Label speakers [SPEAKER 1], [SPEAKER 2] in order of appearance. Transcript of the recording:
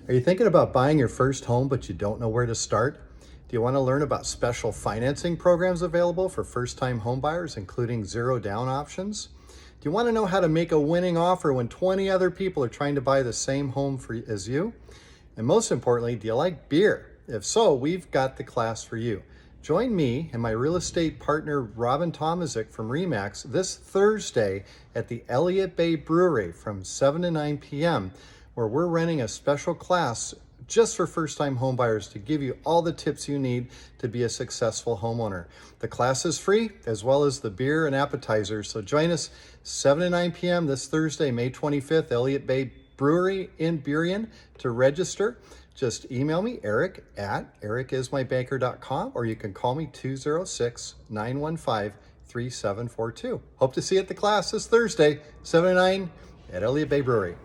[SPEAKER 1] Are you thinking about buying your first home, but you don't know where to start? Do you want to learn about special financing programs available for first-time homebuyers, including zero down options? Do you want to know how to make a winning offer when 20 other people are trying to buy the same home as you? And most importantly, do you like beer? If so, we've got the class for you. Join me and my real estate partner, Robin Tomazik from RE/MAX, this Thursday at the Elliott Bay Brewery from 7 to 9 p.m., where we're running a special class just for first-time homebuyers to give you all the tips you need to be a successful homeowner. The class is free, as well as the beer and appetizers. So join us 7 to 9 p.m. this Thursday, May 25th, Elliott Bay Brewery in Burien. To register, just email me, Eric at ericismybanker.com, or you can call me 206-915-3742. Hope to see you at the class this Thursday, 7 to 9 at Elliott Bay Brewery.